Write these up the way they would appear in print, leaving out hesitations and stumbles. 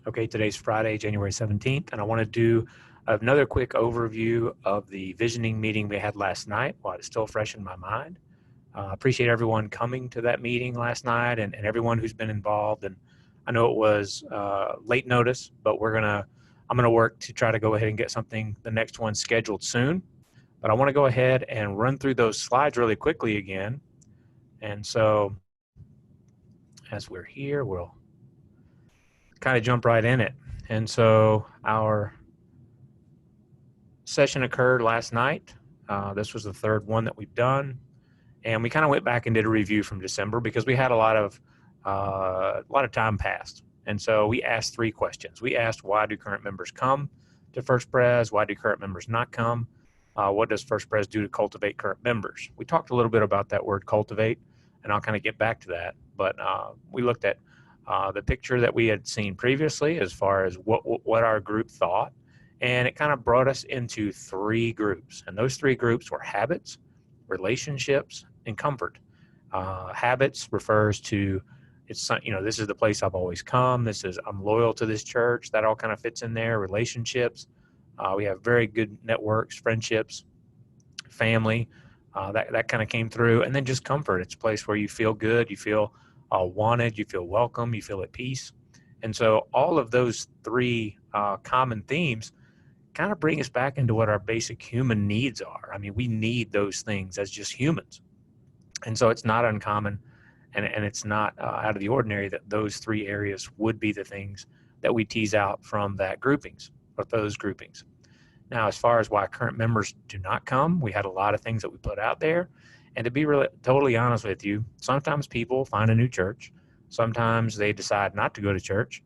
Okay, today's Friday, January 17th, and I want to do another quick overview of the visioning meeting we had last night while it's still fresh in my mind. Appreciate everyone coming to that meeting last night and everyone who's been involved. And I know it was late notice, but I'm gonna work to try to go ahead and get something, the next one scheduled soon. But I want to go ahead and run through those slides really quickly again. And so as we're here, we'll kind of jump right in it. And so our session occurred last night. This was the third one that we've done, and we kind of went back and did a review from December because we had a lot of time passed. And so we asked three questions. We asked, why do current members come to First Pres? Why do current members not come? What does First Pres do to cultivate current members? We talked a little bit about that word cultivate, and I'll kind of get back to that. But we looked at the picture that we had seen previously as far as what our group thought. And it kind of brought us into three groups. And those three groups were habits, relationships, and comfort. Habits refers to, this is the place I've always come. I'm loyal to this church. That all kind of fits in there. Relationships, we have very good networks, friendships, family. That kind of came through. And then just comfort. It's a place where you feel good, you feel wanted, you feel welcome, you feel at peace. And so all of those three common themes kind of bring us back into what our basic human needs are. I mean, we need those things as just humans. And so it's not uncommon and it's not out of the ordinary that those three areas would be the things that we tease out from those groupings. Now, as far as why current members do not come, we had a lot of things that we put out there. And to be really totally honest with you, sometimes people find a new church. Sometimes they decide not to go to church.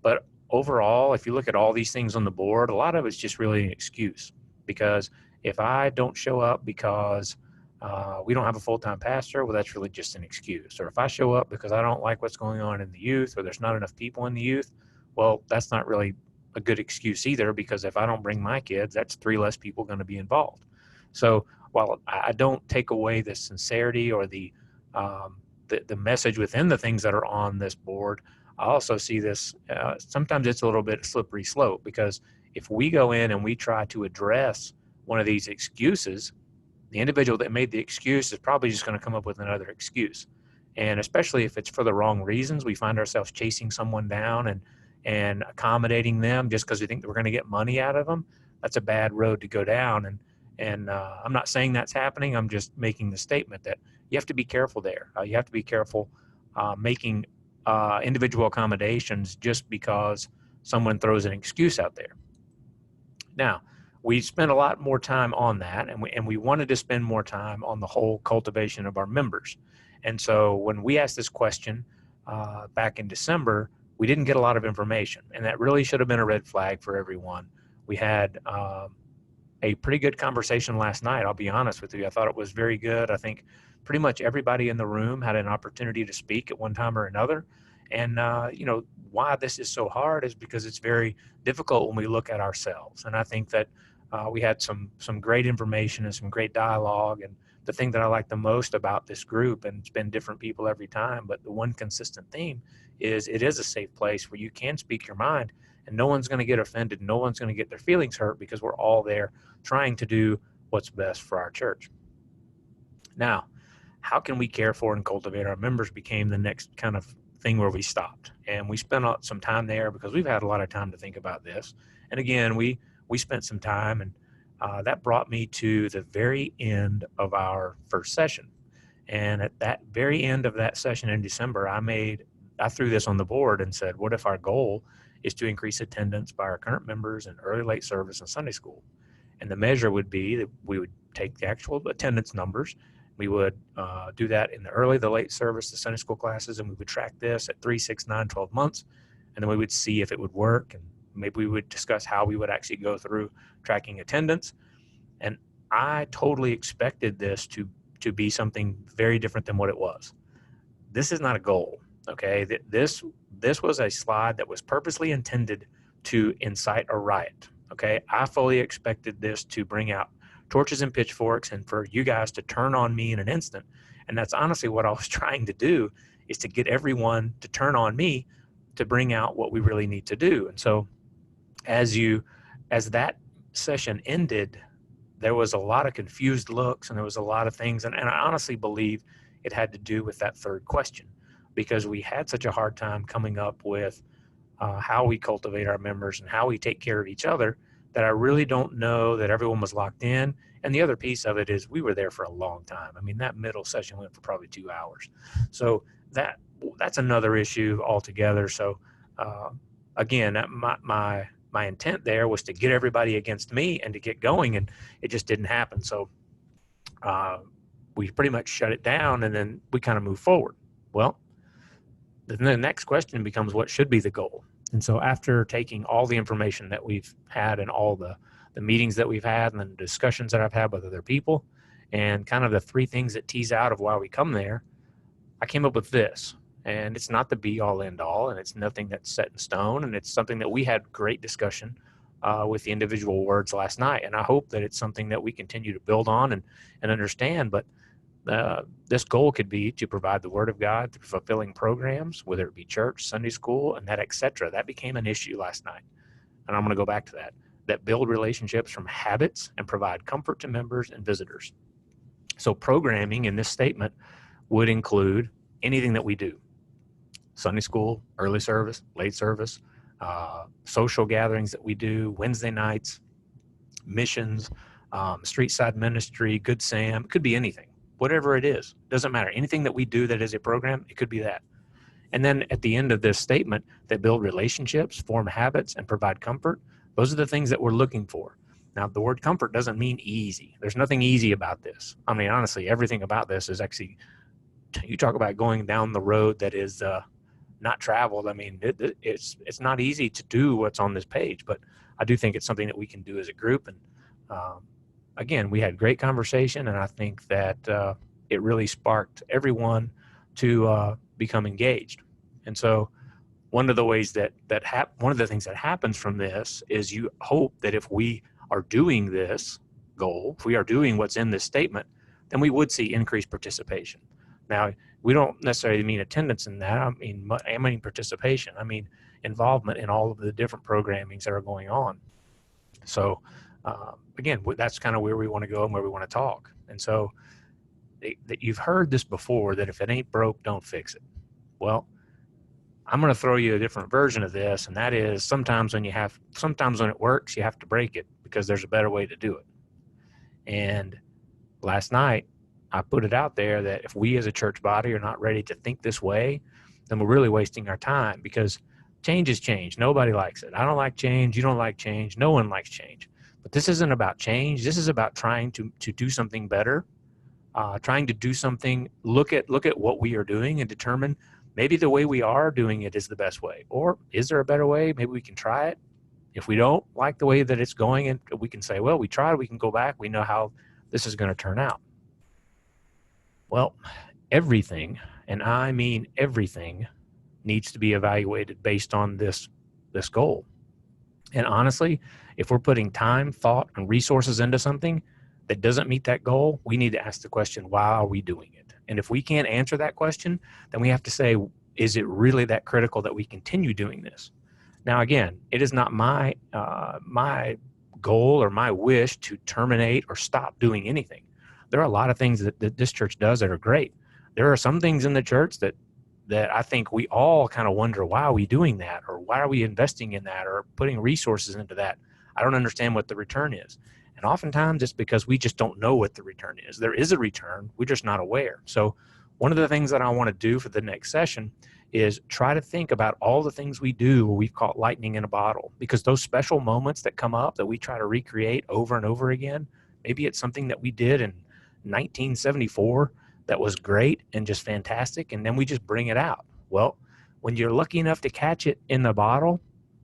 But overall, if you look at all these things on the board, a lot of it's just really an excuse. Because if I don't show up because we don't have a full-time pastor, well, that's really just an excuse. Or if I show up because I don't like what's going on in the youth, or there's not enough people in the youth, well, that's not really a good excuse either, because if I don't bring my kids, that's three less people going to be involved. So while I don't take away the sincerity or the message within the things that are on this board, I also see this, sometimes it's a little bit slippery slope, because if we go in and we try to address one of these excuses, the individual that made the excuse is probably just going to come up with another excuse. And especially if it's for the wrong reasons, we find ourselves chasing someone down and accommodating them just because we think that we're going to get money out of them. That's a bad road to go down. And I'm not saying that's happening. I'm just making the statement that you have to be careful there. You have to be careful making individual accommodations just because someone throws an excuse out there. Now, we spent a lot more time on that, and we wanted to spend more time on the whole cultivation of our members. And so when we asked this question back in December, we didn't get a lot of information, and that really should have been a red flag for everyone. We had a pretty good conversation last night, I'll be honest with you. I thought it was very good. I think pretty much everybody in the room had an opportunity to speak at one time or another. And, why this is so hard is because it's very difficult when we look at ourselves. And I think that we had some great information and some great dialogue. And the thing that I like the most about this group, and it's been different people every time, but the one consistent theme is it is a safe place where you can speak your mind and no one's going to get offended. No one's going to get their feelings hurt, because we're all there trying to do what's best for our church. Now, how can we care for and cultivate our members became the next kind of thing where we stopped. And we spent some time there because we've had a lot of time to think about this. And again, we spent some time, and that brought me to the very end of our first session. And at that very end of that session in December, I threw this on the board and said, what if our goal is to increase attendance by our current members in early, late service and Sunday school? And the measure would be that we would take the actual attendance numbers. We would do that in the early, the late service, the Sunday school classes, and we would track this at 3, 6, 9, 12 months. And then we would see if it would work, and maybe we would discuss how we would actually go through tracking attendance. And I totally expected this to be something very different than what it was. This is not a goal, okay? This was a slide that was purposely intended to incite a riot, okay? I fully expected this to bring out torches and pitchforks and for you guys to turn on me in an instant. And that's honestly what I was trying to do, is to get everyone to turn on me to bring out what we really need to do. And so as that session ended, there was a lot of confused looks and there was a lot of things. And I honestly believe it had to do with that third question, because we had such a hard time coming up with how we cultivate our members and how we take care of each other, that I really don't know that everyone was locked in. And the other piece of it is we were there for a long time. I mean, that middle session went for probably 2 hours. So that's another issue altogether. So again, my intent there was to get everybody against me and to get going, and it just didn't happen. So we pretty much shut it down, and then we kind of moved forward. Well, then the next question becomes, what should be the goal? And so after taking all the information that we've had and all the meetings that we've had and the discussions that I've had with other people and kind of the three things that tease out of why we come there, I came up with this. And it's not the be all end all, and it's nothing that's set in stone. And it's something that we had great discussion with the individual words last night. And I hope that it's something that we continue to build on and understand. But this goal could be to provide the Word of God through fulfilling programs, whether it be church, Sunday school, and that, et cetera. That became an issue last night. And I'm going to go back to that build relationships from habits and provide comfort to members and visitors. So programming in this statement would include anything that we do. Sunday school, early service, late service, social gatherings that we do, Wednesday nights, missions, street side ministry, Good Sam. It could be anything, whatever it is. Doesn't matter. Anything that we do that is a program, it could be that. And then at the end of this statement, they build relationships, form habits, and provide comfort. Those are the things that we're looking for. Now, the word comfort doesn't mean easy. There's nothing easy about this. I mean, honestly, everything about this is actually, you talk about going down the road that is not traveled. I mean, it's not easy to do what's on this page, but I do think it's something that we can do as a group. And again, we had great conversation, and I think that it really sparked everyone to become engaged. And so one of the ways one of the things that happens from this is you hope that if we are doing this goal, if we are doing what's in this statement, then we would see increased participation. Now, we don't necessarily mean attendance in that. I mean participation. I mean involvement in all of the different programmings that are going on. So again, that's kind of where we want to go and where we want to talk. And so that you've heard this before, that if it ain't broke, don't fix it. Well, I'm going to throw you a different version of this, and that is sometimes when it works, you have to break it because there's a better way to do it. And last night, I put it out there that if we as a church body are not ready to think this way, then we're really wasting our time, because change is change. Nobody likes it. I don't like change. You don't like change. No one likes change. But this isn't about change. This is about trying to do something better, trying to do something, look at what we are doing and determine maybe the way we are doing it is the best way. Or is there a better way? Maybe we can try it. If we don't like the way that it's going, and we can say, well, we tried, we can go back. We know how this is going to turn out. Well, everything, and I mean everything, needs to be evaluated based on this goal. And honestly, if we're putting time, thought, and resources into something that doesn't meet that goal, we need to ask the question, why are we doing it? And if we can't answer that question, then we have to say, is it really that critical that we continue doing this? Now, again, it is not my goal or my wish to terminate or stop doing anything. There are a lot of things that this church does that are great. There are some things in the church that I think we all kind of wonder, why are we doing that? Or why are we investing in that or putting resources into that? I don't understand what the return is. And oftentimes it's because we just don't know what the return is. There is a return. We're just not aware. So one of the things that I want to do for the next session is try to think about all the things we do where we've caught lightning in a bottle, because those special moments that come up that we try to recreate over and over again, maybe it's something that we did in 1974 that was great and just fantastic, and then we just bring it out. Well, when you're lucky enough to catch it in the bottle,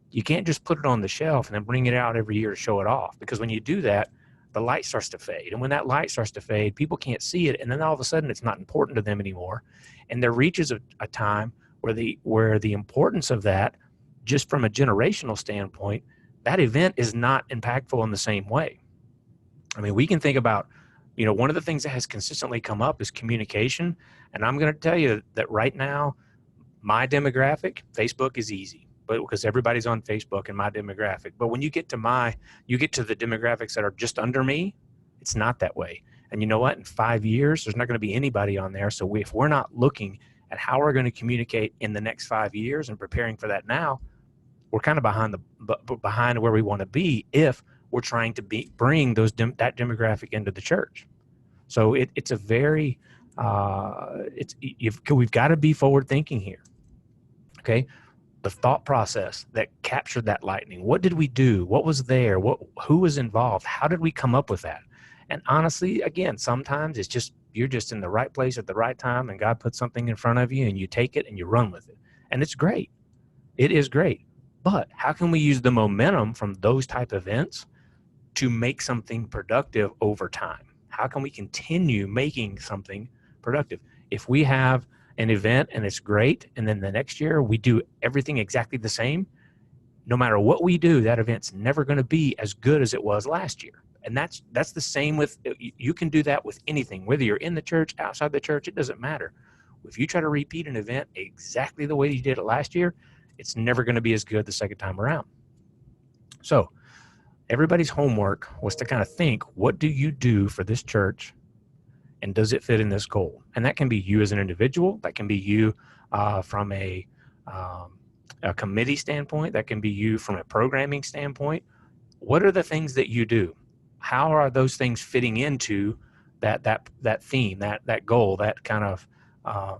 you can't just put it on the shelf and then bring it out every year to show it off, because when you do that, the light starts to fade. And when that light starts to fade, people can't see it, and then all of a sudden it's not important to them anymore. And there reaches a time where the importance of that, just from a generational standpoint, that event is not impactful in the same way. I mean, we can think about, one of the things that has consistently come up is communication. And I'm going to tell you that right now, My demographic, Facebook is easy, but because everybody's on Facebook in my demographic. But when you get to the demographics that are just under me, it's not that way. And you know what? In 5 years, there's not going to be anybody on there. So if we're not looking at how we're going to communicate in the next 5 years and preparing for that now, we're kind of behind where we want to be if we're trying to bring that demographic into the church. So it's a very we've got to be forward thinking here. Okay, the thought process that captured that lightning. What did we do? What was there? Who was involved? How did we come up with that? And honestly, again, sometimes it's just you're just in the right place at the right time, and God puts something in front of you, and you take it and you run with it, and it's great. It is great. But how can we use the momentum from those type of events to make something productive over time? How can we continue making something productive? If we have an event and it's great, and then the next year we do everything exactly the same, no matter what we do, that event's never going to be as good as it was last year. And that's the same with, you can do that with anything, whether you're in the church, outside the church, it doesn't matter. If you try to repeat an event exactly the way you did it last year, it's never going to be as good the second time around. So everybody's homework was to kind of think, what do you do for this church, and does it fit in this goal? And that can be you as an individual. That can be you from a committee standpoint. That can be you from a programming standpoint. What are the things that you do? How are those things fitting into that theme, that goal, that kind of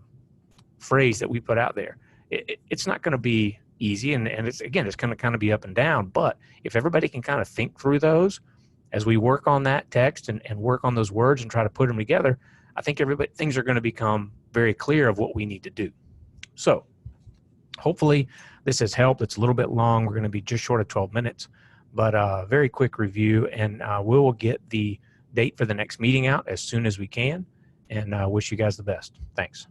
phrase that we put out there? It's not going to be easy, and it's going to kind of be up and down. But if everybody can kind of think through those as we work on that text and work on those words and try to put them together, I think things are going to become very clear of what we need to do. So hopefully this has helped. It's a little bit long. We're going to be just short of 12 minutes, but very quick review, and we will get the date for the next meeting out as soon as we can, and wish you guys the best. Thanks.